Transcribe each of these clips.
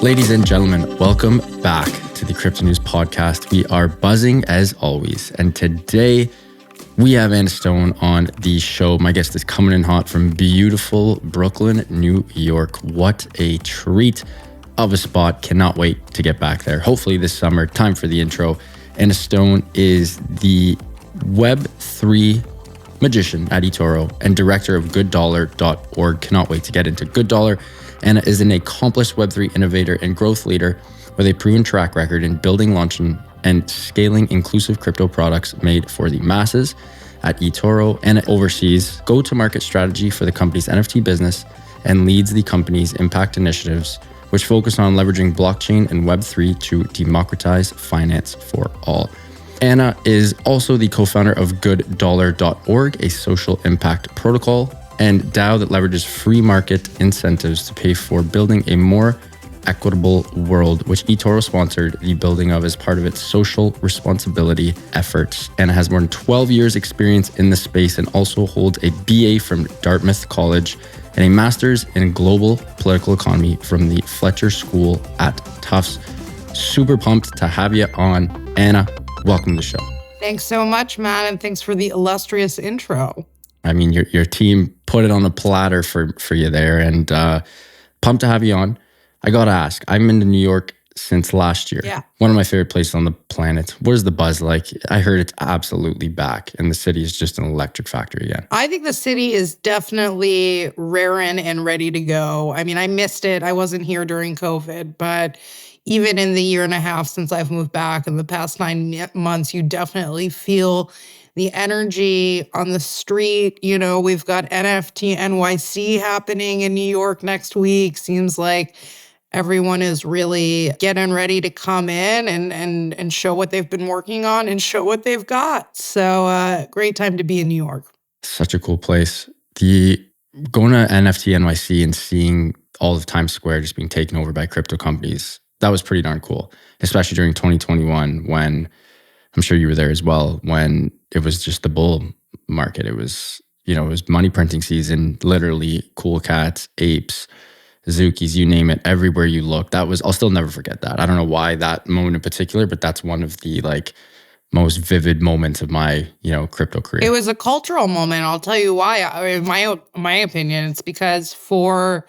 Ladies and gentlemen, welcome back to the Crypto News Podcast. We are buzzing as always. And today we have Anna Stone on the show. My guest is coming in hot from beautiful Brooklyn, New York. What a treat of a spot. Cannot wait to get back there. Hopefully this summer. Time for the intro. Anna Stone is the Web3 magician at eToro and director of gooddollar.org. Cannot wait to get into Good Dollar. Anna is an accomplished Web3 innovator and growth leader with a proven track record in building, launching, and scaling inclusive crypto products made for the masses at eToro. Anna oversees go-to-market strategy for the company's NFT business and leads the company's impact initiatives, which focus on leveraging blockchain and Web3 to democratize finance for all. Anna is also the co-founder of gooddollar.org, a social impact protocol and DAO that leverages free market incentives to pay for building a more equitable world, which eToro sponsored the building of as part of its social responsibility efforts. Anna has more than 12 years experience in the space and also holds a BA from Dartmouth College and a master's in global political economy from the Fletcher School at Tufts. Super pumped to have you on. Anna, welcome to the show. Thanks so much, Matt, and thanks for the illustrious intro. I mean, your team put it on a platter for you there, and pumped to have you on. I got to ask, I'm in New York since last year. Yeah. One of my favorite places on the planet. What is the buzz like? I heard it's absolutely back, and the city is just an electric factory again. I think the city is definitely raring and ready to go. I mean, I missed it. I wasn't here during COVID, but even in the year and a half since I've moved back, in the past 9 months, you definitely feel the energy on the street. You know, we've got NFT NYC happening in New York next week. Seems like everyone is really getting ready to come in and show what they've been working on and show what they've got. So great time to be in New York. Such a cool place. Going to NFT NYC and seeing all of Times Square just being taken over by crypto companies, that was pretty darn cool, especially during 2021 when, I'm sure you were there as well, when it was just the bull market. It was, it was money printing season, literally cool cats, apes, Zookies, you name it, everywhere you look. I'll still never forget that. I don't know why that moment in particular, but that's one of the most vivid moments of my, crypto career. It was a cultural moment. I'll tell you why. In my opinion, it's because for,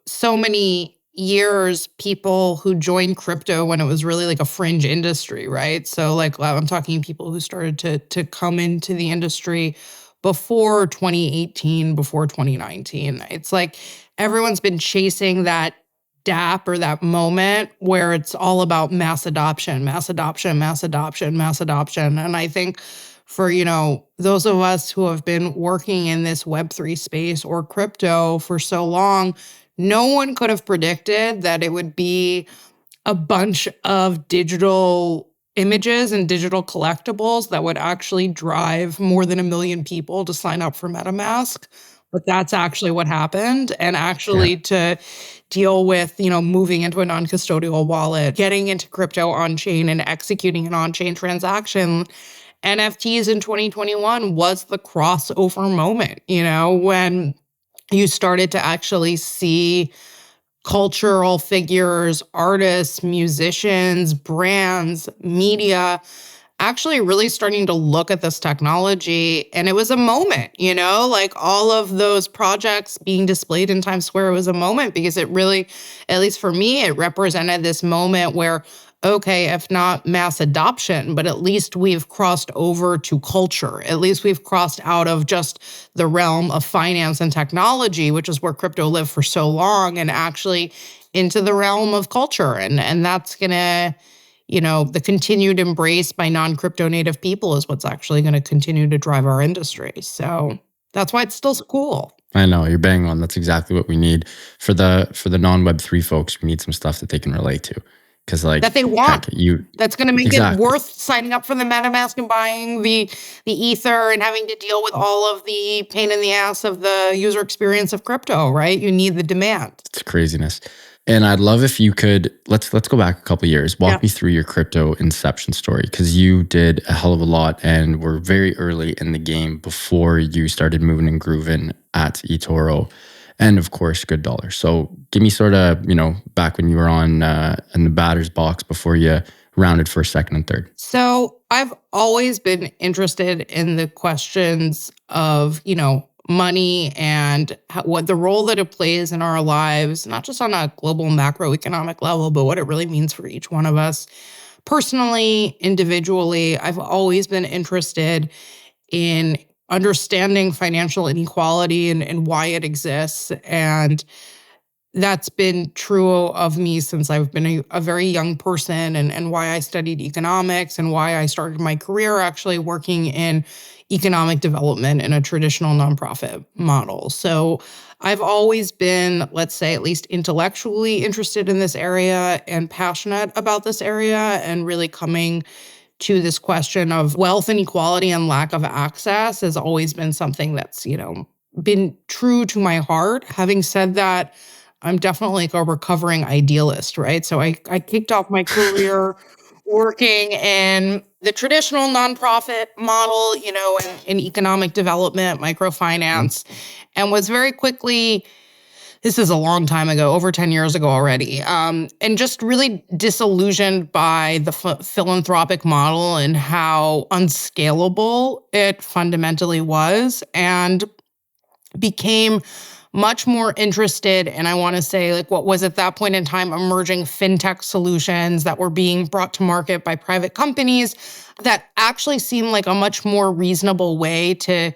so many years, people who joined crypto when it was really like a fringe industry, right? So I'm talking people who started to come into the industry before 2018, before 2019. It's like everyone's been chasing that DApp or that moment where it's all about mass adoption. And I think for, those of us who have been working in this Web3 space or crypto for so long, no one could have predicted that it would be a bunch of digital images and digital collectibles that would actually drive more than 1 million people to sign up for MetaMask. But that's actually what happened. And actually to deal with, moving into a non-custodial wallet, getting into crypto on-chain and executing an on-chain transaction, NFTs in 2021 was the crossover moment, when you started to actually see cultural figures, artists, musicians, brands, media actually really starting to look at this technology. And it was a moment, all of those projects being displayed in Times Square was a moment because it really, at least for me, it represented this moment where, okay, if not mass adoption, but at least we've crossed over to culture. At least we've crossed out of just the realm of finance and technology, which is where crypto lived for so long, and actually into the realm of culture. And that's going to, the continued embrace by non-crypto native people is what's actually going to continue to drive our industry. So that's why it's still cool. I know, you're bang on. That's exactly what we need. For the non-Web3 folks, we need some stuff that they can relate to. That they want. That's going to make it worth signing up for the MetaMask and buying the Ether and having to deal with all of the pain in the ass of the user experience of crypto, right? You need the demand. It's craziness. And I'd love if you could, let's go back a couple of years. Walk me through your crypto inception story, because you did a hell of a lot and were very early in the game before you started moving and grooving at eToro. and of course, good dollars. So give me sort of, back when you were on in the batter's box before you rounded first, second, and third. So I've always been interested in the questions of, money and what the role that it plays in our lives, not just on a global macroeconomic level, but what it really means for each one of us. Personally, individually, I've always been interested in understanding financial inequality and why it exists. And that's been true of me since I've been a very young person, and why I studied economics and why I started my career actually working in economic development in a traditional nonprofit model. So I've always been, let's say, at least intellectually interested in this area and passionate about this area, and really coming to this question of wealth inequality and lack of access has always been something that's, been true to my heart. Having said that, I'm definitely like a recovering idealist, right? So I kicked off my career working in the traditional nonprofit model, in economic development, microfinance, and was very quickly, this is a long time ago, over 10 years ago already, and just really disillusioned by the philanthropic model and how unscalable it fundamentally was, and became much more interested in, I want to say, like what was at that point in time emerging fintech solutions that were being brought to market by private companies that actually seemed like a much more reasonable way to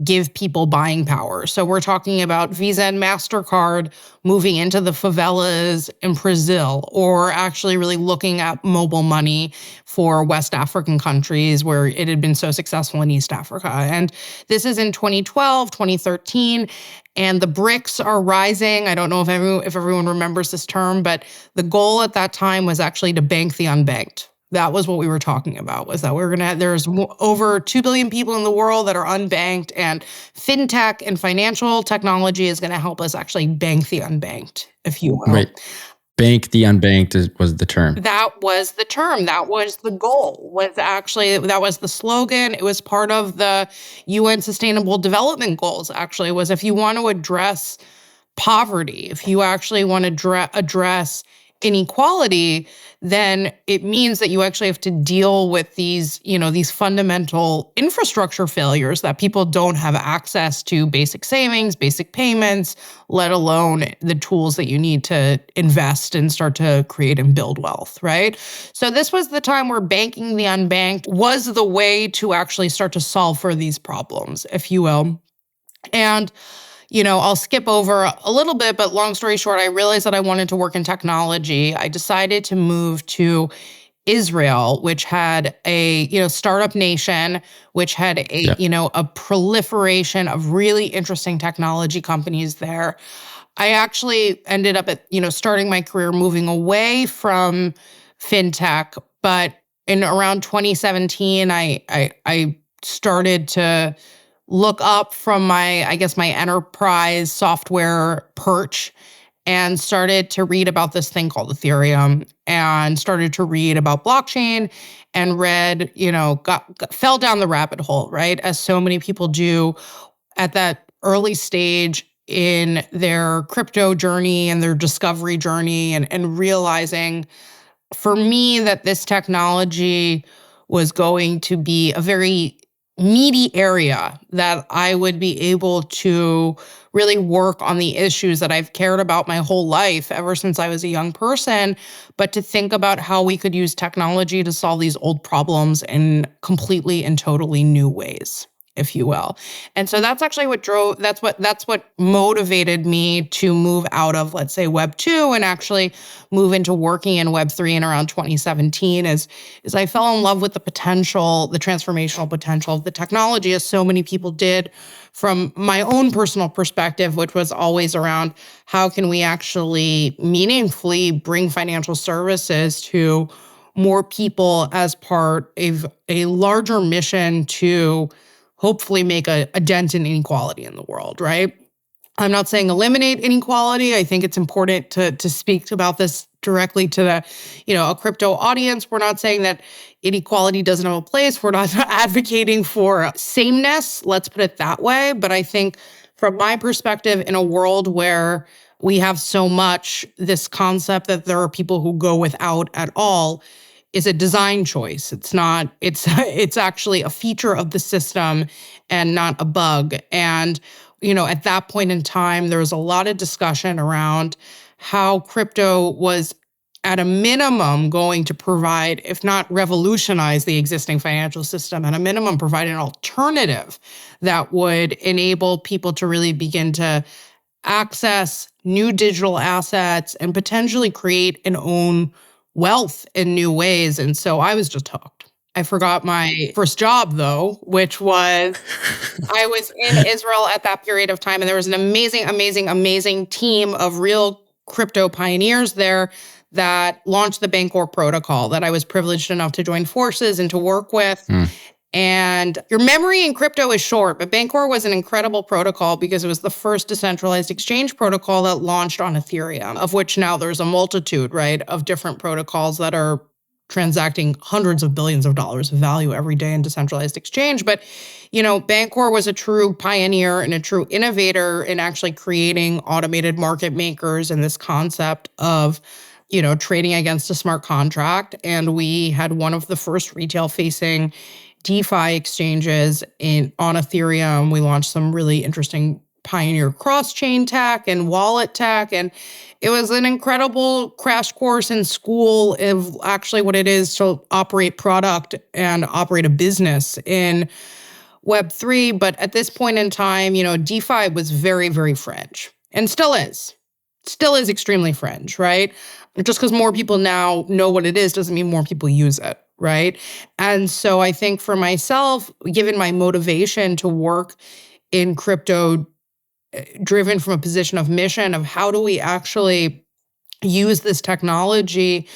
give people buying power. So we're talking about Visa and MasterCard moving into the favelas in Brazil, or actually really looking at mobile money for West African countries where it had been so successful in East Africa. And this is in 2012, 2013. And the BRICS are rising. I don't know if everyone remembers this term, but the goal at that time was actually to bank the unbanked. That was what we were talking about, was that there's over 2 billion people in the world that are unbanked, and fintech and financial technology is going to help us actually bank the unbanked, if you will. Right. Bank the unbanked was the term. That was the term. That was the goal. That was the slogan. It was part of the UN Sustainable Development Goals, actually, was if you want to address poverty, if you actually want to address inequality, then it means that you actually have to deal with these fundamental infrastructure failures, that people don't have access to basic savings, basic payments, let alone the tools that you need to invest and start to create and build wealth, right? So this was the time where banking the unbanked was the way to actually start to solve for these problems, if you will. And I'll skip over a little bit, but long story short, I realized that I wanted to work in technology. I decided to move to Israel, which had a, startup nation, which had a proliferation of really interesting technology companies there. I actually ended up starting my career moving away from fintech, but in around 2017, I started to look up from my enterprise software perch, and started to read about this thing called Ethereum, and started to read about blockchain, and fell down the rabbit hole, right? As so many people do at that early stage in their crypto journey and their discovery journey, and realizing for me that this technology was going to be a very meaty area that I would be able to really work on the issues that I've cared about my whole life, ever since I was a young person, but to think about how we could use technology to solve these old problems in completely and totally new ways, if you will. And so that's actually that's what motivated me to move out of, let's say, Web 2 and actually move into working in Web 3 in around 2017, is I fell in love with the transformational potential of the technology, as so many people did, from my own personal perspective, which was always around how can we actually meaningfully bring financial services to more people as part of a larger mission to hopefully make a dent in inequality in the world, right? I'm not saying eliminate inequality. I think it's important to speak about this directly to a crypto audience. We're not saying that inequality doesn't have a place. We're not advocating for sameness, let's put it that way. But I think from my perspective, in a world where we have so much, this concept that there are people who go without at all is a design choice. It's actually a feature of the system and not a bug. And, at that point in time, there was a lot of discussion around how crypto was at a minimum going to provide, if not revolutionize the existing financial system, at a minimum provide an alternative that would enable people to really begin to access new digital assets and potentially create and own wealth in new ways. And so I was just hooked. I forgot my first job, though, which was I was in Israel at that period of time, and there was an amazing, amazing, amazing team of real crypto pioneers there that launched the Bancor Protocol that I was privileged enough to join forces and to work with. And your memory in crypto is short, but Bancor was an incredible protocol because it was the first decentralized exchange protocol that launched on Ethereum, of which now there's a multitude, right, of different protocols that are transacting hundreds of billions of dollars of value every day in decentralized exchange. But, Bancor was a true pioneer and a true innovator in actually creating automated market makers and this concept of trading against a smart contract. And we had one of the first retail-facing DeFi exchanges on Ethereum. We launched some really interesting pioneer cross-chain tech and wallet tech. And it was an incredible crash course in school of actually what it is to operate product and operate a business in Web3. But at this point in time, DeFi was very, very fringe and still is extremely fringe, right? Just because more people now know what it is doesn't mean more people use it, right? And so I think for myself, given my motivation to work in crypto, driven from a position of mission of how do we actually use this technology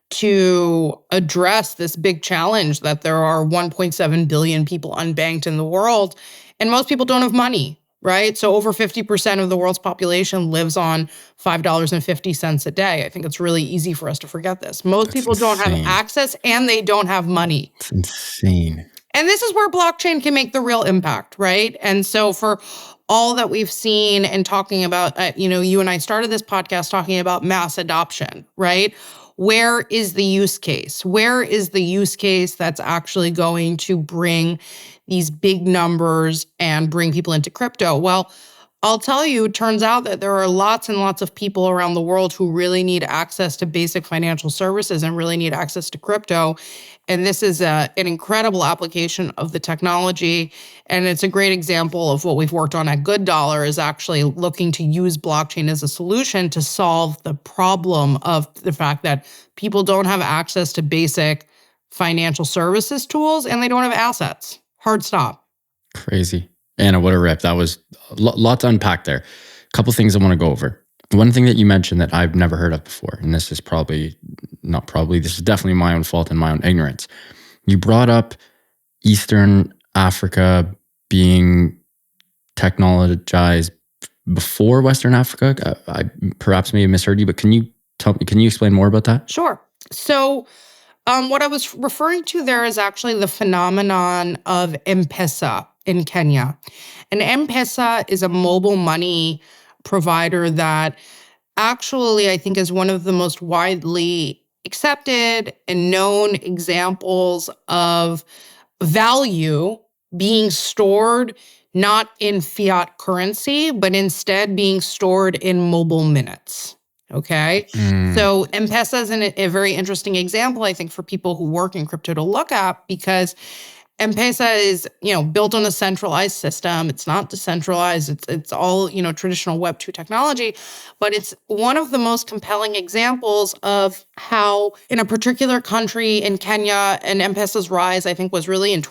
to address this big challenge that there are 1.7 billion people unbanked in the world, and most people don't have money, right? So over 50% of the world's population lives on $5.50 a day. I think it's really easy for us to forget this. Most people don't have access and they don't have money. It's insane. And this is where blockchain can make the real impact, right? And so for all that we've seen and talking about, you and I started this podcast talking about mass adoption, right? Where is the use case? Where is the use case that's actually going to bring these big numbers and bring people into crypto? Well, I'll tell you, it turns out that there are lots and lots of people around the world who really need access to basic financial services and really need access to crypto. And this is an incredible application of the technology. And it's a great example of what we've worked on at Good Dollar, is actually looking to use blockchain as a solution to solve the problem of the fact that people don't have access to basic financial services tools and they don't have assets. Hard stop. Crazy. Anna, what a rip. That was a lot to unpack there. A couple things I want to go over. One thing that you mentioned that I've never heard of before, and this is this is definitely my own fault and my own ignorance. You brought up Eastern Africa being technologized before Western Africa. I perhaps may have misheard you, but can you explain more about that? Sure. So what I was referring to there is actually the phenomenon of M-PESA in Kenya. And M-PESA is a mobile money provider that actually I think is one of the most widely accepted and known examples of value being stored not in fiat currency, but instead being stored in mobile minutes. Okay. So M-PESA is a very interesting example, I think, for people who work in crypto to look at, because M-PESA is, built on a centralized system. It's not decentralized. It's all, traditional Web2 technology. But it's one of the most compelling examples of how in a particular country in Kenya, and M-PESA's rise, I think, was really in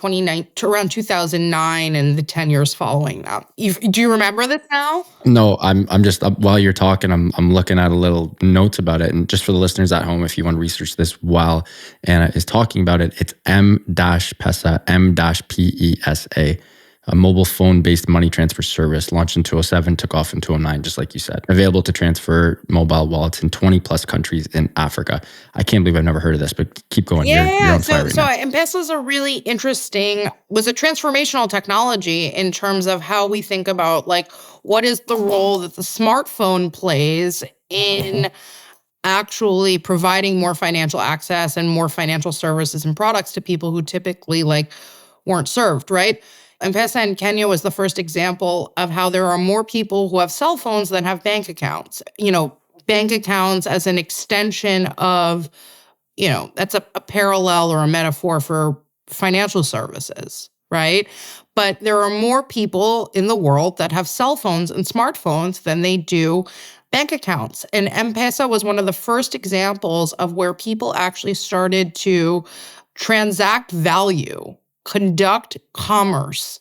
around 2009 and the 10 years following that. Do you remember this now? No, I'm just, while you're talking, I'm looking at a little notes about it. And just for the listeners at home, if you want to research this while Anna is talking about it, it's M-PESA, M-PESA, a mobile phone-based money transfer service launched in 2007, took off in 2009, just like you said. Available to transfer mobile wallets in 20 plus countries in Africa. I can't believe I've never heard of this, but keep going. You're on fire right now. M-PESA is was a transformational technology in terms of how we think about what is the role that the smartphone plays in actually providing more financial access and more financial services and products to people who typically weren't served, right? M-PESA in Kenya was the first example of how there are more people who have cell phones than have bank accounts. Bank accounts as an extension of, that's a parallel or a metaphor for financial services, right? But there are more people in the world that have cell phones and smartphones than they do bank accounts. And M-PESA was one of the first examples of where people actually started to transact value, conduct commerce,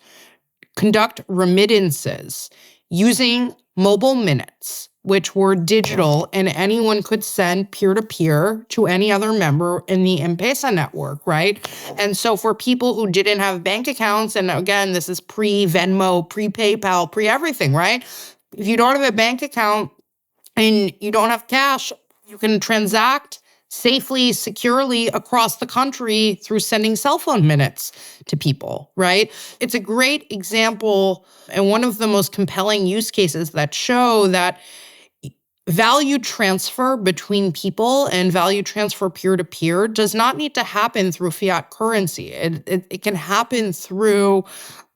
conduct remittances using mobile minutes, which were digital, and anyone could send peer-to-peer to any other member in the M-PESA network, right? And so for people who didn't have bank accounts, and again, this is pre-Venmo, pre-PayPal, pre-everything, right? If you don't have a bank account and you don't have cash, you can transact safely, securely across the country through sending cell phone minutes to people, right? It's a great example and one of the most compelling use cases that show that value transfer between people and value transfer peer-to-peer does not need to happen through fiat currency. It can happen through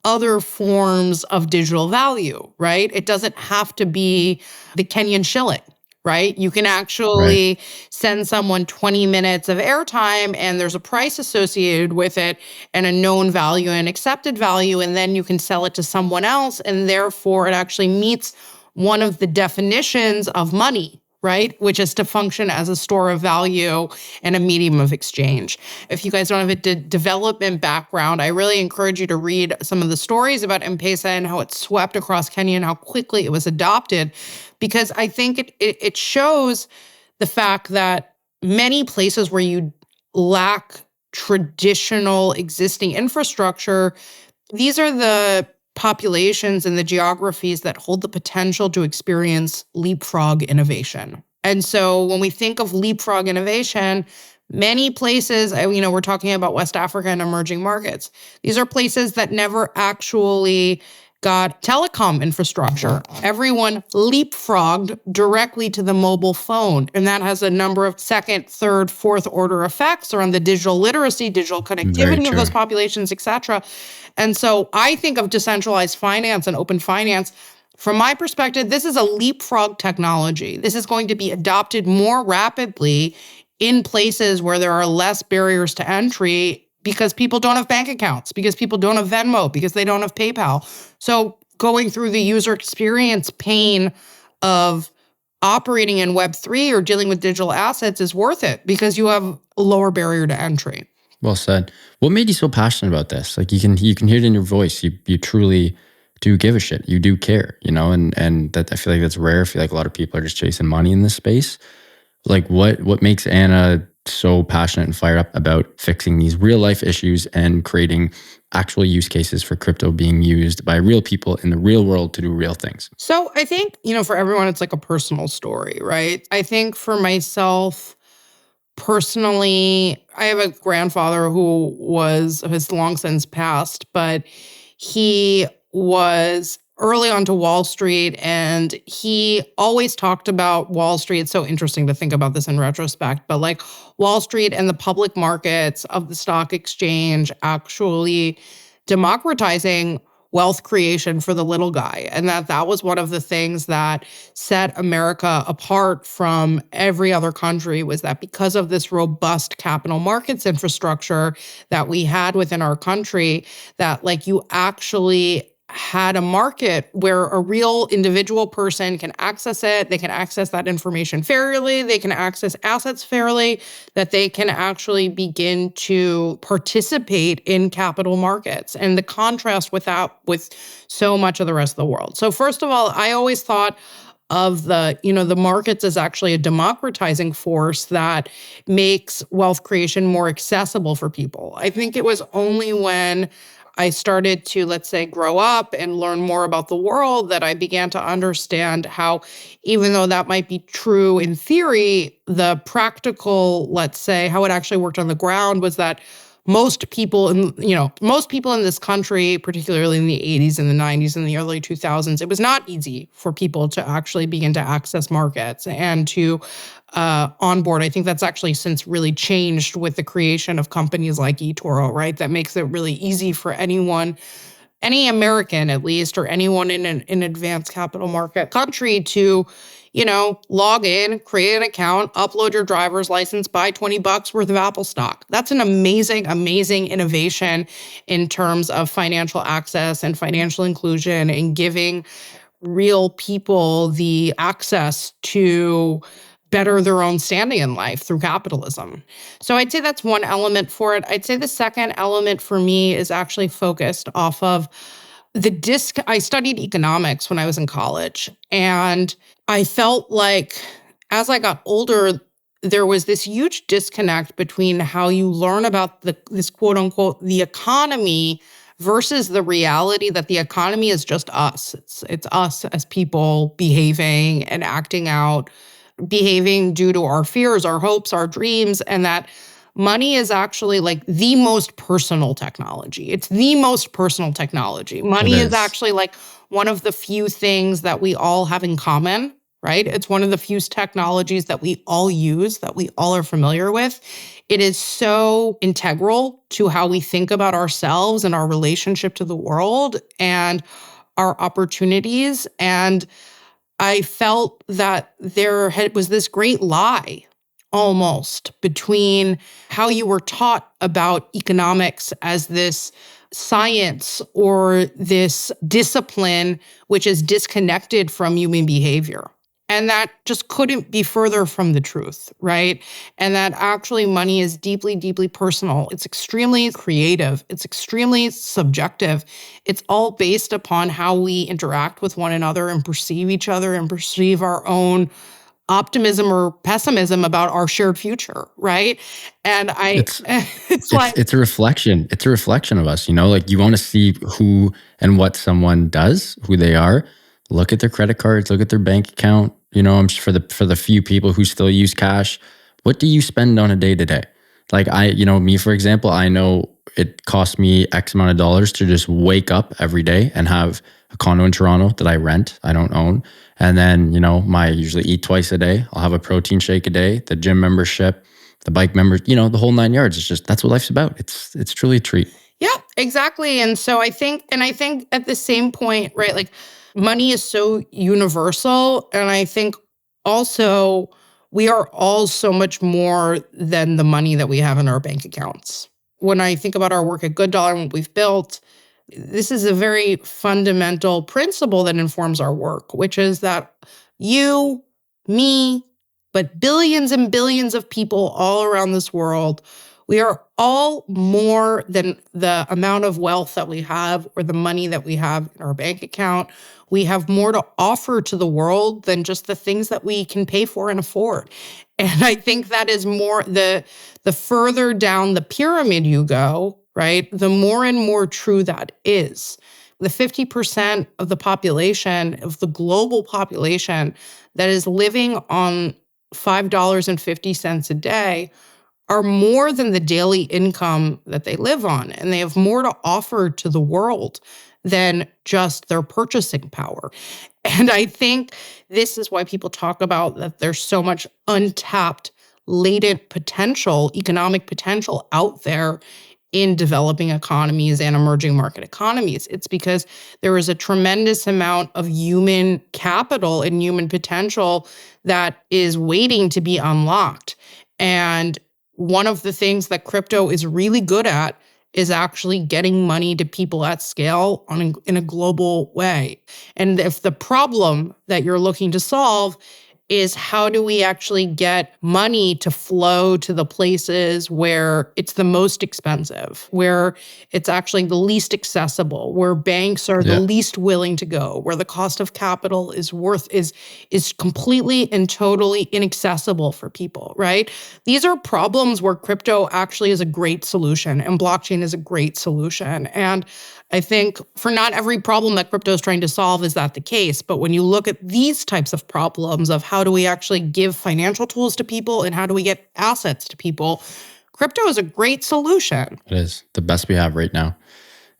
other forms of digital value, right? It doesn't have to be the Kenyan shilling, right? You can actually send someone 20 minutes of airtime and there's a price associated with it and a known value and accepted value, and then you can sell it to someone else, and therefore it actually meets one of the definitions of money, right? Which is to function as a store of value and a medium of exchange. If you guys don't have a development background, I really encourage you to read some of the stories about M-PESA and how it swept across Kenya and how quickly it was adopted, because I think it shows the fact that many places where you lack traditional existing infrastructure, these are the populations and the geographies that hold the potential to experience leapfrog innovation. And so when we think of leapfrog innovation, many places, we're talking about West Africa and emerging markets. These are places that never actually got telecom infrastructure. Everyone leapfrogged directly to the mobile phone. And that has a number of second, third, fourth order effects around the digital literacy, digital connectivity of those populations, et cetera. And so I think of decentralized finance and open finance. From my perspective, this is a leapfrog technology. This is going to be adopted more rapidly in places where there are less barriers to entry because people don't have bank accounts, because people don't have Venmo, because they don't have PayPal. So going through the user experience pain of operating in Web3 or dealing with digital assets is worth it because you have a lower barrier to entry. Well said. What made you so passionate about this? Like you can hear it in your voice. You truly do give a shit. You do care, and that I feel like that's rare. I feel like a lot of people are just chasing money in this space. Like what makes Anna so passionate and fired up about fixing these real life issues and creating actual use cases for crypto being used by real people in the real world to do real things? So I think, for everyone, it's like a personal story, right? I think for myself, personally, I have a grandfather who has long since passed, but he was early onto Wall Street, and he always talked about Wall Street. It's so interesting to think about this in retrospect, but like Wall Street and the public markets of the stock exchange actually democratizing wealth creation for the little guy. And that was one of the things that set America apart from every other country, was that because of this robust capital markets infrastructure that we had within our country, that like you actually had a market where a real individual person can access it, they can access that information fairly, they can access assets fairly, that they can actually begin to participate in capital markets. And the contrast with that, with so much of the rest of the world. So first of all, I always thought of the markets as actually a democratizing force that makes wealth creation more accessible for people. I think it was only when I started to, let's say, grow up and learn more about the world that I began to understand how, even though that might be true in theory, the practical, let's say, how it actually worked on the ground was that most people in this country, particularly in the 80s and the 90s and the early 2000s, it was not easy for people to actually begin to access markets and to onboard. I think that's actually since really changed with the creation of companies like eToro, right? That makes it really easy for anyone, any American at least, or anyone in an advanced capital market country to, log in, create an account, upload your driver's license, buy $20 worth of Apple stock. That's an amazing, amazing innovation in terms of financial access and financial inclusion and giving real people the access to better their own standing in life through capitalism. So I'd say that's one element for it. I'd say the second element for me is actually focused off of I studied economics when I was in college, and I felt like as I got older, there was this huge disconnect between how you learn about this quote unquote, the economy versus the reality that the economy is just us. It's us as people behaving and acting out, behaving due to our fears, our hopes, our dreams, and that money is actually like the most personal technology. It's the most personal technology. It Money is is. actually like one of the few things that we all have in common, right? It's one of the few technologies that we all use, that we all are familiar with. It is so integral to how we think about ourselves and our relationship to the world and our opportunities. And I felt that was this great lie almost between how you were taught about economics as this science or this discipline, which is disconnected from human behavior. And that just couldn't be further from the truth, right? And that actually money is deeply, deeply personal. It's extremely creative. It's extremely subjective. It's all based upon how we interact with one another and perceive each other and perceive our own optimism or pessimism about our shared future, right? And It's it's like, it's a reflection. It's a reflection of us, like you want to see who and what someone does, who they are. Look at their credit cards, look at their bank account. I'm for the few people who still use cash. What do you spend on a day to day? Like me, for example, I know it costs me X amount of dollars to just wake up every day and have a condo in Toronto that I rent, I don't own. And then, I usually eat twice a day. I'll have a protein shake a day, the gym membership, the bike member, the whole 9 yards. It's just, that's what life's about. It's truly a treat. yeah, exactly. And so I think at the same point, right, like money is so universal. And I think also we are all so much more than the money that we have in our bank accounts. When I think about our work at Good Dollar and what we've built, this is a very fundamental principle that informs our work, which is that you, me, but billions and billions of people all around this world, we are all more than the amount of wealth that we have or the money that we have in our bank account. We have more to offer to the world than just the things that we can pay for and afford. And I think that is more the further down the pyramid you go, right, the more and more true that is. The 50% of the population, of the global population that is living on $5.50 a day are more than the daily income that they live on. And they have more to offer to the world than just their purchasing power. And I think this is why people talk about that there's so much untapped, latent potential, economic potential out there in developing economies and emerging market economies. It's because there is a tremendous amount of human capital and human potential that is waiting to be unlocked. And one of the things that crypto is really good at is actually getting money to people at scale in a global way. And if the problem that you're looking to solve is how do we actually get money to flow to the places where it's the most expensive, where it's actually the least accessible, where banks are the least willing to go, where the cost of capital is completely and totally inaccessible for people, right? These are problems where crypto actually is a great solution and blockchain is a great solution. And I think for not every problem that crypto is trying to solve is that the case. But when you look at these types of problems of how do we actually give financial tools to people and how do we get assets to people, crypto is a great solution. It is the best we have right now.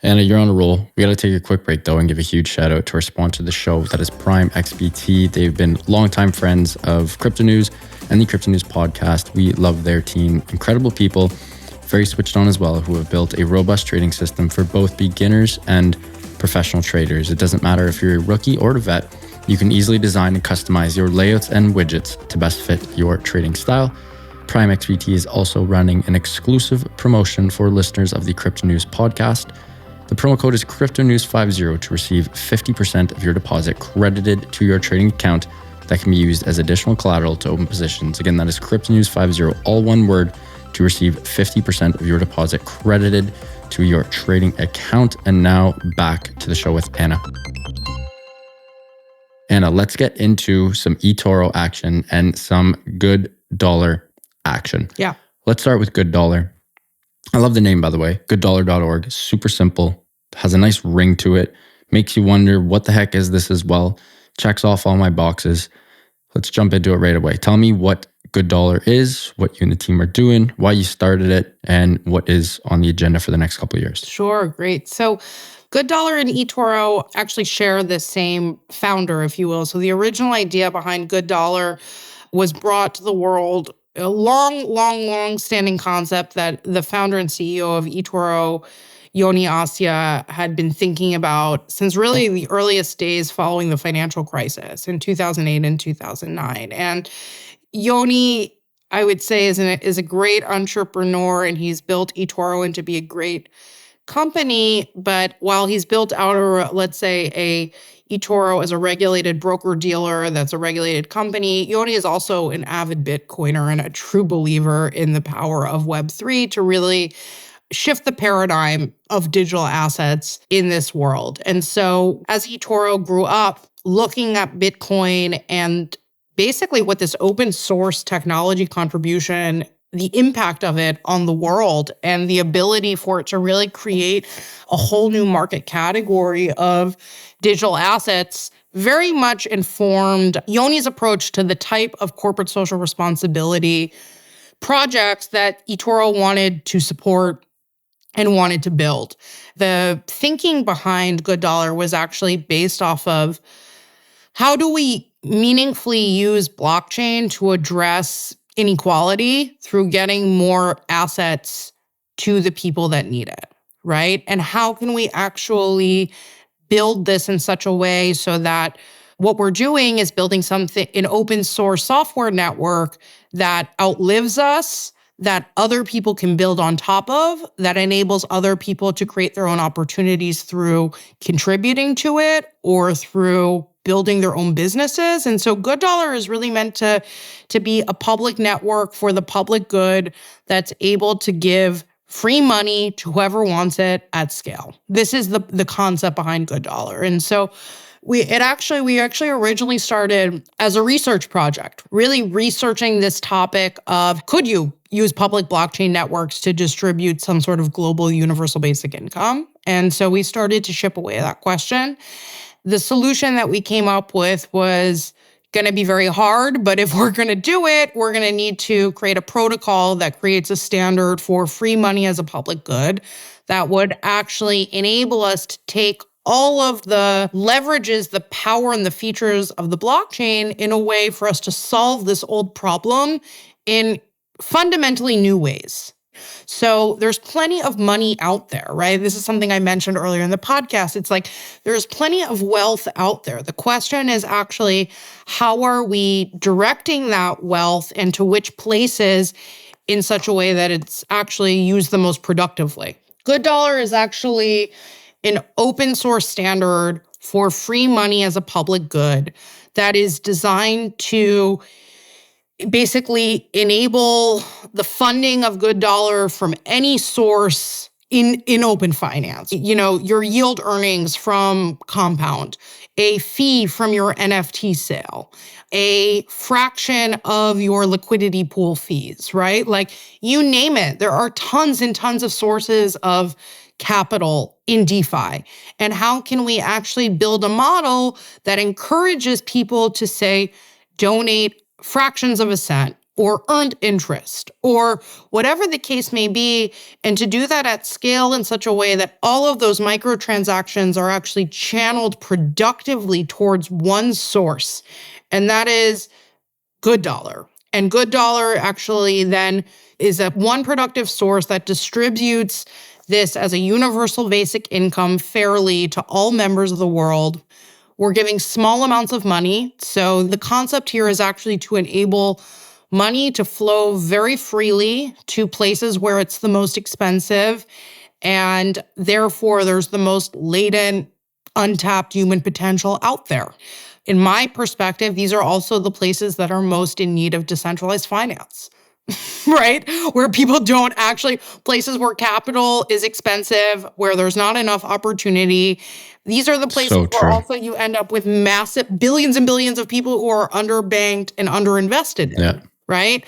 Anna, you're on a roll. We got to take a quick break, though, and give a huge shout out to our sponsor of the show, that is Prime XBT. They've been longtime friends of Crypto News and the Crypto News podcast. We love their team. Incredible people, very switched on as well, who have built a robust trading system for both beginners and professional traders. It doesn't matter if you're a rookie or a vet, you can easily design and customize your layouts and widgets to best fit your trading style. Prime XBT is also running an exclusive promotion for listeners of the Crypto News podcast. The promo code is CryptoNews50 to receive 50% of your deposit credited to your trading account that can be used as additional collateral to open positions. Again, that is CryptoNews50, all one word, to receive 50% of your deposit credited to your trading account. And now back to the show with Anna. Anna, let's get into some eToro action and some good dollar action. Yeah. Let's start with Good Dollar. I love the name, by the way. gooddollar.org. Super simple. Has a nice ring to it. Makes you wonder, what the heck is this as well? Checks off all my boxes. Let's jump into it right away. Tell me what Good Dollar is, what you and the team are doing, why you started it, and what is on the agenda for the next couple of years. Sure, great. So Good Dollar and eToro actually share the same founder, if you will. So the original idea behind Good Dollar was brought to the world, a long standing concept that the founder and CEO of eToro, Yoni Asya, had been thinking about since really the earliest days following the financial crisis in 2008 and 2009. And Yoni, I would say, is a great entrepreneur, and he's built eToro into be a great company. But while he's built out, let's say, a eToro as a regulated broker-dealer that's a regulated company, Yoni is also an avid Bitcoiner and a true believer in the power of Web3 to really shift the paradigm of digital assets in this world. And so as eToro grew up, looking at Bitcoin and basically what this open source technology contribution, the impact of it on the world, and the ability for it to really create a whole new market category of digital assets, very much informed Yoni's approach to the type of corporate social responsibility projects that eToro wanted to support and wanted to build. The thinking behind Good Dollar was actually based off of, how do we meaningfully use blockchain to address inequality through getting more assets to the people that need it, right? And how can we actually build this in such a way so that what we're doing is building something, an open source software network that outlives us, that other people can build on top of, that enables other people to create their own opportunities through contributing to it or through building their own businesses. And so Good Dollar is really meant to be a public network for the public good that's able to give free money to whoever wants it at scale. This is the concept behind Good Dollar. And so we actually originally started as a research project, really researching this topic of, could you use public blockchain networks to distribute some sort of global universal basic income? And so we started to chip away at that question. The solution that we came up with was going to be very hard, but if we're going to do it, we're going to need to create a protocol that creates a standard for free money as a public good that would actually enable us to take all of the leverages, the power and the features of the blockchain in a way for us to solve this old problem in fundamentally new ways. So there's plenty of money out there, right? This is something I mentioned earlier in the podcast. It's like there's plenty of wealth out there. The question is actually, how are we directing that wealth and to which places in such a way that it's actually used the most productively? Good Dollar is actually an open source standard for free money as a public good that is designed to basically enable the funding of Good Dollar from any source in open finance. You know, your yield earnings from Compound, a fee from your NFT sale, a fraction of your liquidity pool fees, right? Like, you name it. There are tons and tons of sources of capital in DeFi. And how can we actually build a model that encourages people to say, donate fractions of a cent or earned interest or whatever the case may be. And to do that at scale in such a way that all of those microtransactions are actually channeled productively towards one source. And that is Good Dollar. And Good Dollar actually then is a one productive source that distributes this as a universal basic income fairly to all members of the world. We're giving small amounts of money. So the concept here is actually to enable money to flow very freely to places where it's the most expensive. And therefore, there's the most latent, untapped human potential out there. In my perspective, these are also the places that are most in need of decentralized finance. Right? Where people don't actually, places where capital is expensive, where there's not enough opportunity. These are the places So where true. also you end up with massive billions and billions of people who are underbanked and underinvested in, Yeah. right?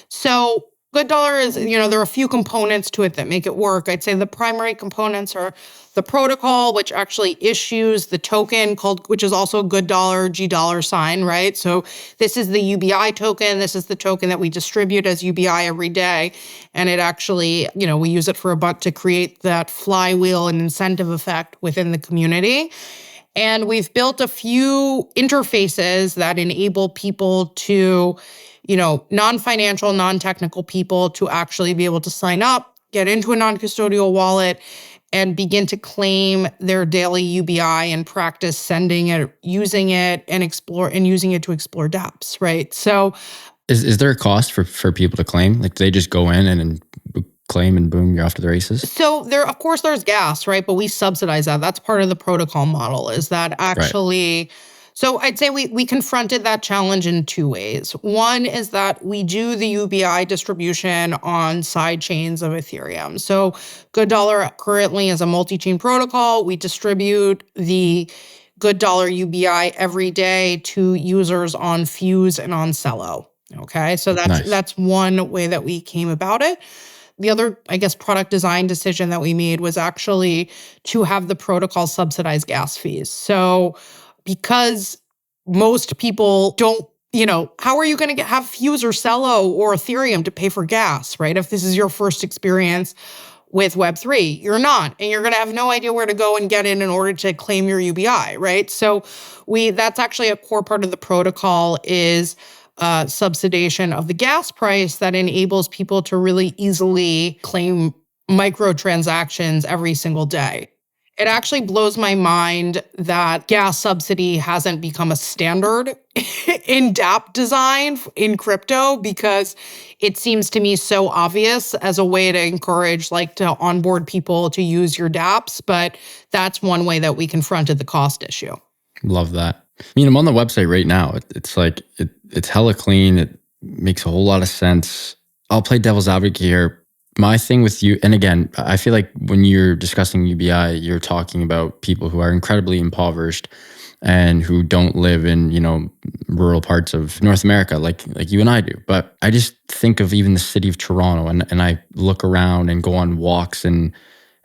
So Good Dollar is, there are a few components to it that make it work. I'd say the primary components are the protocol, which actually issues the token which is also Good Dollar, $, right? So this is the UBI token. This is the token that we distribute as UBI every day. And it actually, we use it to create that flywheel and incentive effect within the community. And we've built a few interfaces that enable people to, non-financial, non-technical people to actually be able to sign up, get into a non-custodial wallet, and begin to claim their daily UBI and practice sending it, using it, and using it to explore dApps, right? So Is there a cost for people to claim? Like, do they just go in and claim and boom, you're off to the races? So of course, there's gas, right? But we subsidize that. That's part of the protocol model, is that actually... Right. So I'd say we confronted that challenge in two ways. One is that we do the UBI distribution on side chains of Ethereum. So Good Dollar currently is a multi-chain protocol. We distribute the Good Dollar UBI every day to users on Fuse and on Celo. Okay, so that's one way that we came about it. The other, I guess, product design decision that we made was actually to have the protocol subsidize gas fees. So because most people don't, how are you going to have Fuse or Celo or Ethereum to pay for gas, right? If this is your first experience with Web3, you're not, and you're going to have no idea where to go and get in order to claim your UBI, right? So that's actually a core part of the protocol is subsidization of the gas price that enables people to really easily claim microtransactions every single day. It actually blows my mind that gas subsidy hasn't become a standard in dApp design in crypto, because it seems to me so obvious as a way to encourage, to onboard people to use your dApps. But that's one way that we confronted the cost issue. Love that. I'm on the website right now. It's like, it's hella clean. It makes a whole lot of sense. I'll play devil's advocate here. My thing with you, and again, I feel like when you're discussing UBI, you're talking about people who are incredibly impoverished and who don't live in, rural parts of North America like you and I do. But I just think of even the city of Toronto, and I look around and go on walks, and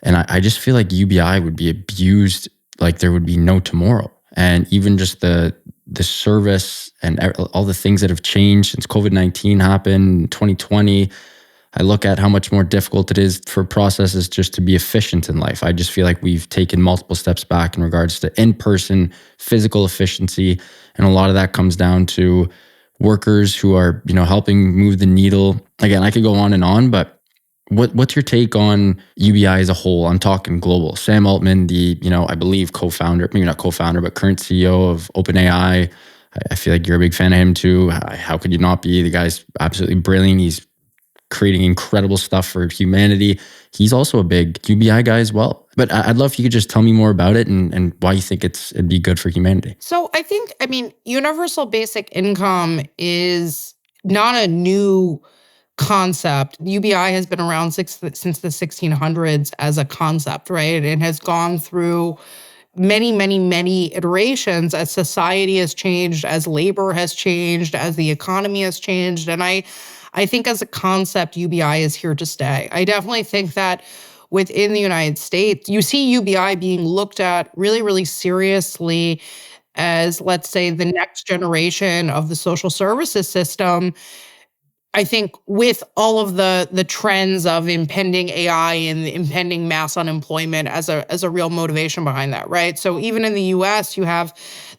I just feel like UBI would be abused like there would be no tomorrow. And even just the service and all the things that have changed since COVID-19 happened in 2020, I look at how much more difficult it is for processes just to be efficient in life. I just feel like we've taken multiple steps back in regards to in-person physical efficiency. And a lot of that comes down to workers who are, helping move the needle. Again, I could go on and on, but what's your take on UBI as a whole? I'm talking global. Sam Altman, the, I believe co-founder, maybe not co-founder, but current CEO of OpenAI. I feel like you're a big fan of him too. How could you not be? The guy's absolutely brilliant. He's creating incredible stuff for humanity. He's also a big UBI guy as well. But I'd love if you could just tell me more about it and why you think it'd be good for humanity. So I think, universal basic income is not a new concept. UBI has been around since the 1600s as a concept, right? It has gone through many, many, many iterations as society has changed, as labor has changed, as the economy has changed. And I think as a concept, UBI is here to stay. I definitely think that within the United States, you see UBI being looked at really, really seriously as, let's say, the next generation of the social services system. I think with all of the trends of impending AI and the impending mass unemployment as a real motivation behind that, right? So even in the US, you have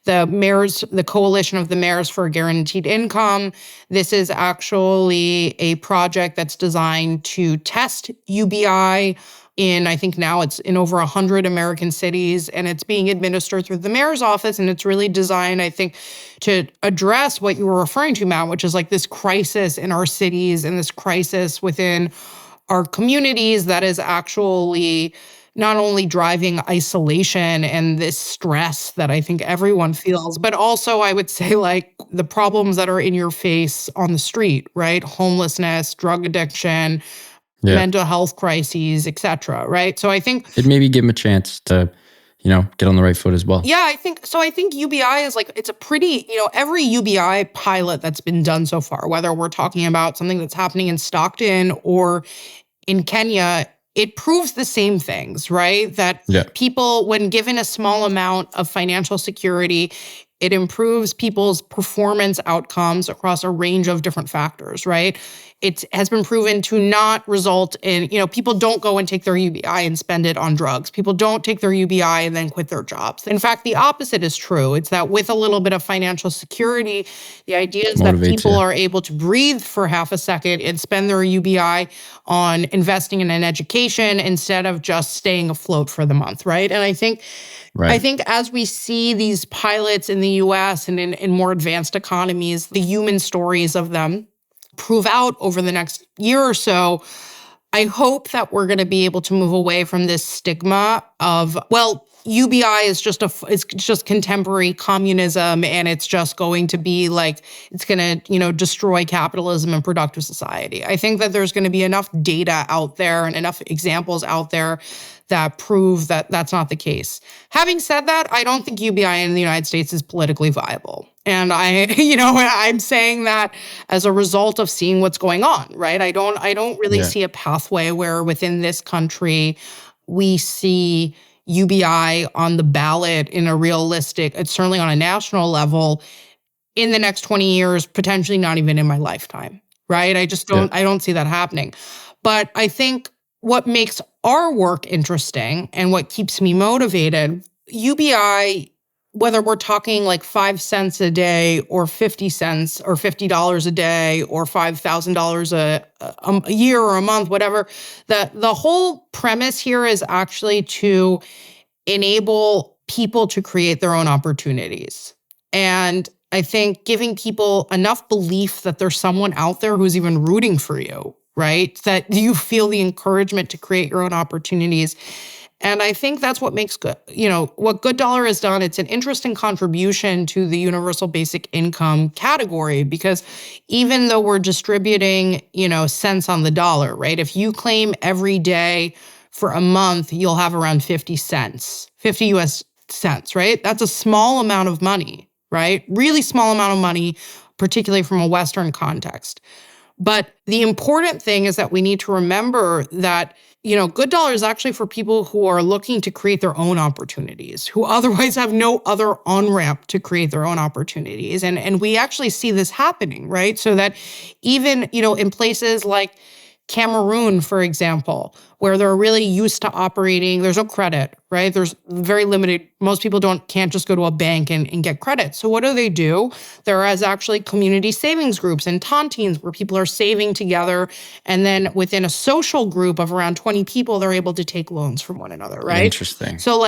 the coalition of the mayors for guaranteed income. This is actually a project that's designed to test UBI I think now it's in over 100 American cities, and it's being administered through the mayor's office. And it's really designed, I think, to address what you were referring to, Matt, which is like this crisis in our cities and this crisis within our communities that is actually not only driving isolation and this stress that I think everyone feels, but also I would say like the problems that are in your face on the street, right? Homelessness, drug addiction, Yeah. mental health crises, et cetera, right? So I think it maybe give them a chance to, get on the right foot as well. yeah, I think UBI is like, it's a pretty, every UBI pilot that's been done so far, whether we're talking about something that's happening in Stockton or in Kenya, it proves the same things, right? That people, when given a small amount of financial security, it improves people's performance outcomes across a range of different factors, right? It has been proven to not result in, people don't go and take their UBI and spend it on drugs. People don't take their UBI and then quit their jobs. In fact, the opposite is true. It's that with a little bit of financial security, the idea is that people are able to breathe for half a second and spend their UBI on investing in an education instead of just staying afloat for the month, right? And I think as we see these pilots in the US and in more advanced economies, the human stories of them prove out over the next year or so, I hope that we're going to be able to move away from this stigma of, well, UBI is it's just contemporary communism, and it's just going to be like, it's going to, destroy capitalism and productive society. I think that there's going to be enough data out there and enough examples out there that prove that that's not the case. Having said that, I don't think UBI in the United States is politically viable. And I'm saying that as a result of seeing what's going on, right? I don't really see a pathway where within this country we see UBI on the ballot in a realistic, it's certainly on a national level in the next 20 years, potentially not even in my lifetime, right? I don't see that happening. But I think what makes our work interesting and what keeps me motivated, UBI, whether we're talking like 5 cents a day or 50 cents or $50 a day or $5,000 a year or a month, whatever, the whole premise here is actually to enable people to create their own opportunities. And I think giving people enough belief that there's someone out there who's even rooting for you, right? That you feel the encouragement to create your own opportunities. And I think that's what makes what Good Dollar has done. It's an interesting contribution to the universal basic income category, because even though we're distributing, cents on the dollar, right? If you claim every day for a month, you'll have around 50 cents, 50 US cents, right? That's a small amount of money, right? Really small amount of money, particularly from a Western context. But the important thing is that we need to remember that, Good Dollar is actually for people who are looking to create their own opportunities, who otherwise have no other on-ramp to create their own opportunities. And we actually see this happening, right? So that even, in places like Cameroon, for example, where they're really used to operating, there's no credit, right? There's very limited, most people can't just go to a bank and get credit. So what do? There is actually community savings groups and tontines where people are saving together. And then within a social group of around 20 people, they're able to take loans from one another, right? Interesting. So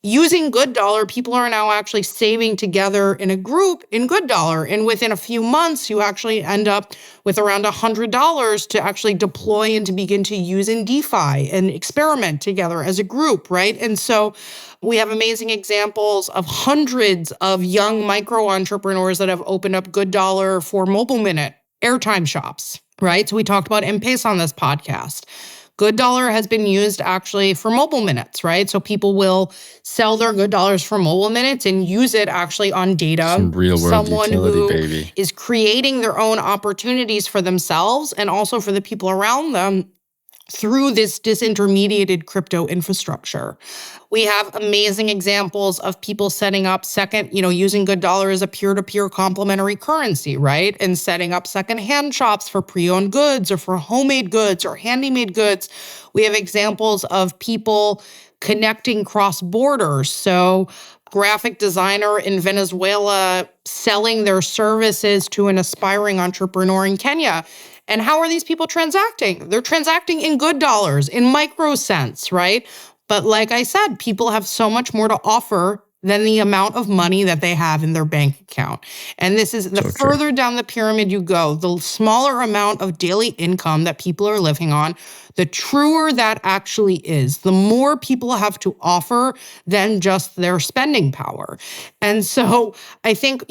using Good Dollar, people are now actually saving together in a group in Good Dollar. And within a few months, you actually end up with around $100 to actually deploy and to begin to use in DeFi and experiment together as a group, right? And so we have amazing examples of hundreds of young micro entrepreneurs that have opened up Good Dollar for mobile minute airtime shops, right? So we talked about M-PESA on this podcast. Good Dollar has been used actually for mobile minutes, right? So people will sell their Good Dollars for mobile minutes and use it actually on data. Some real world utility, baby. Is creating their own opportunities for themselves and also for the people around them through this disintermediated crypto infrastructure. We have amazing examples of people setting up using Good Dollar as a peer-to-peer complementary currency, right? And setting up secondhand shops for pre-owned goods or for homemade goods or handy-made goods. We have examples of people connecting cross borders. So graphic designer in Venezuela selling their services to an aspiring entrepreneur in Kenya. And how are these people transacting? They're transacting in good dollars, in micro cents, right? But like I said, people have so much more to offer than the amount of money that they have in their bank account. And this is the further down the pyramid you go, the smaller amount of daily income that people are living on, the truer that actually is. The more people have to offer than just their spending power. And so I think,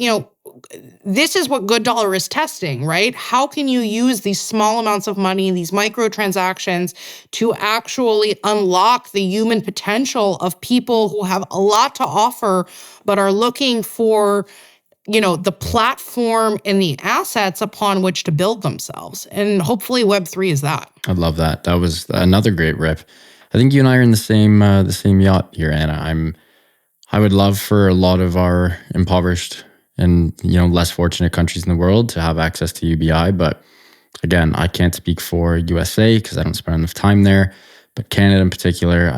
this is what Good Dollar is testing, right? How can you use these small amounts of money, these microtransactions, to actually unlock the human potential of people who have a lot to offer, but are looking for, the platform and the assets upon which to build themselves. And hopefully Web3 is that. I love that. That was another great rip. I think you and I are in the same yacht here, Anna. I would love for a lot of our impoverished and less fortunate countries in the world to have access to UBI, but again, I can't speak for USA because I don't spend enough time there. But Canada in particular,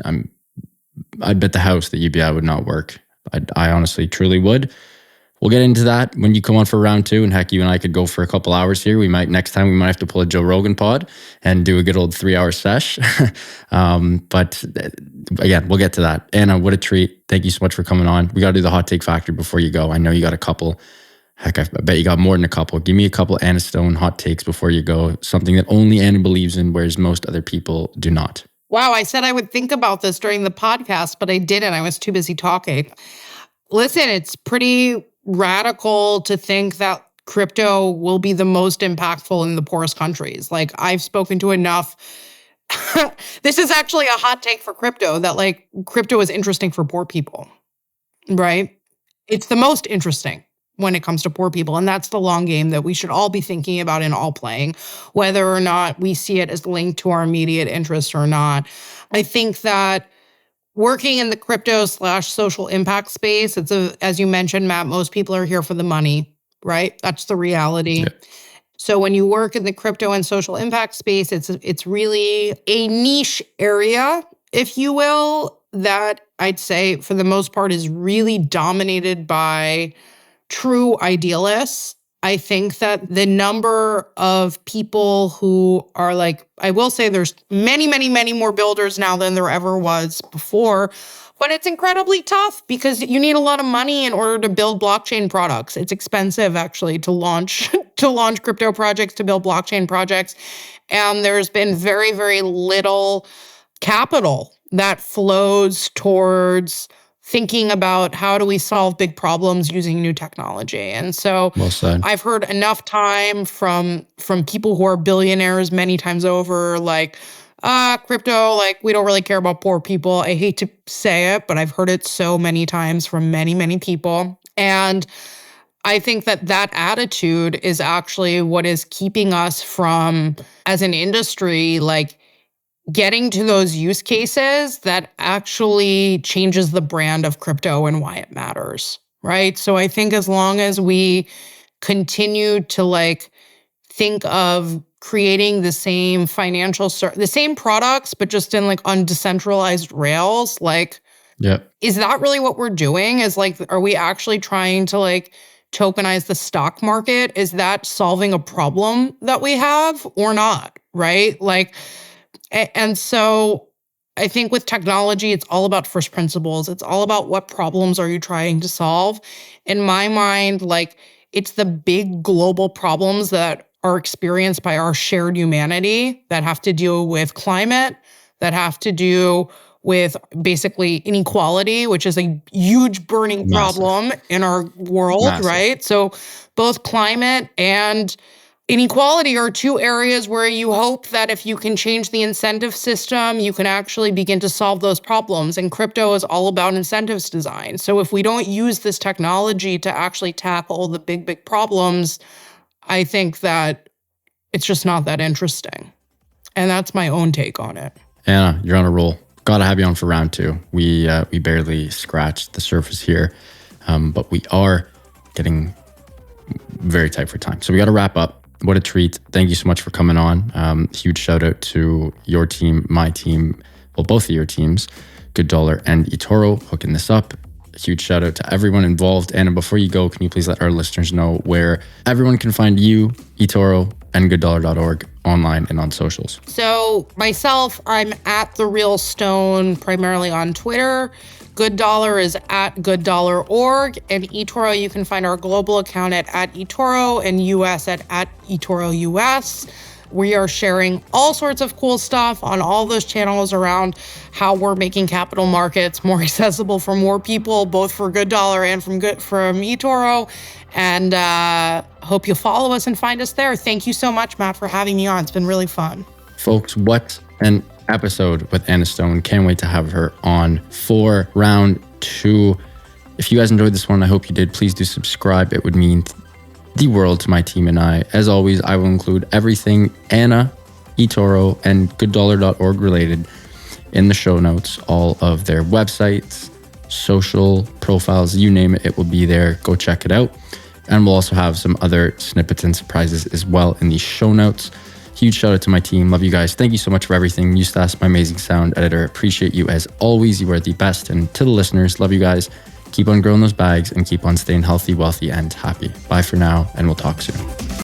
I'd bet the house that UBI would not work. I honestly, truly would. We'll get into that when you come on for round 2. And heck, you and I could go for a couple hours here. Next time we might have to pull a Joe Rogan pod and do a good old 3-hour sesh. But again, we'll get to that. Anna, what a treat. Thank you so much for coming on. We got to do the hot take factory before you go. I know you got a couple. Heck, I bet you got more than a couple. Give me a couple Anna Stone hot takes before you go. Something that only Anna believes in, whereas most other people do not. Wow, I said I would think about this during the podcast, but I didn't. I was too busy talking. Listen, it's pretty radical to think that crypto will be the most impactful in the poorest countries. Like, I've spoken to enough. This is actually a hot take for crypto, that crypto is interesting for poor people, right? It's the most interesting when it comes to poor people. And that's the long game that we should all be thinking about and all playing, whether or not we see it as linked to our immediate interests or not. I think that working in the crypto/social impact space, as you mentioned, Matt, most people are here for the money, right? That's the reality. Yeah. So when you work in the crypto and social impact space, it's really a niche area, if you will, that I'd say for the most part is really dominated by true idealists. I think that the number of people who are I will say there's many, many, many more builders now than there ever was before, but it's incredibly tough because you need a lot of money in order to build blockchain products. It's expensive actually to launch crypto projects, to build blockchain projects. And there's been very, very little capital that flows towards thinking about how do we solve big problems using new technology. And so I've heard enough time from people who are billionaires many times over, crypto, we don't really care about poor people. I hate to say it, but I've heard it so many times from many, many people. And I think that attitude is actually what is keeping us from, as an industry, getting to those use cases that actually changes the brand of crypto and why it matters, right? So I think as long as we continue to think of creating the same the same products, but just in on decentralized rails, is that really what we're doing? Are we actually trying to tokenize the stock market? Is that solving a problem that we have or not, right? And so I think with technology, it's all about first principles. It's all about what problems are you trying to solve. In my mind, it's the big global problems that are experienced by our shared humanity that have to do with climate, that have to do with basically inequality, which is a huge burning problem in our world, right? So both climate and inequality are two areas where you hope that if you can change the incentive system, you can actually begin to solve those problems. And crypto is all about incentives design. So if we don't use this technology to actually tackle the big, big problems, I think that it's just not that interesting. And that's my own take on it. Anna, you're on a roll. Gotta have you on for round 2. We barely scratched the surface here, but we are getting very tight for time. So we got to wrap up. What a treat. Thank you so much for coming on. Huge shout out to your team, my team, well, both of your teams, Good Dollar and eToro, hooking this up. Huge shout out to everyone involved. Anna, before you go, can you please let our listeners know where everyone can find you, eToro, and gooddollar.org online and on socials? So myself, I'm at The Real Stone, primarily on Twitter. Good Dollar is at gooddollar.org. And eToro, you can find our global account at eToro and US at eToro US. We are sharing all sorts of cool stuff on all those channels around how we're making capital markets more accessible for more people, both for Good Dollar and from eToro. And hope you'll follow us and find us there. Thank you so much, Matt, for having me on. It's been really fun. Folks, what an episode with Anna Stone. Can't wait to have her on for round 2. If you guys enjoyed this one, I hope you did. Please do subscribe. It would mean the world to my team and I. As always, I will include everything Anna, eToro, and gooddollar.org related in the show notes. All of their websites, social profiles, you name it, it will be there. Go check it out. And we'll also have some other snippets and surprises as well in the show notes. Huge shout out to my team. Love you guys. Thank you so much for everything. Eustace, my amazing sound editor. Appreciate you as always. You are the best. And to the listeners, love you guys. Keep on growing those bags and keep on staying healthy, wealthy, and happy. Bye for now, and we'll talk soon.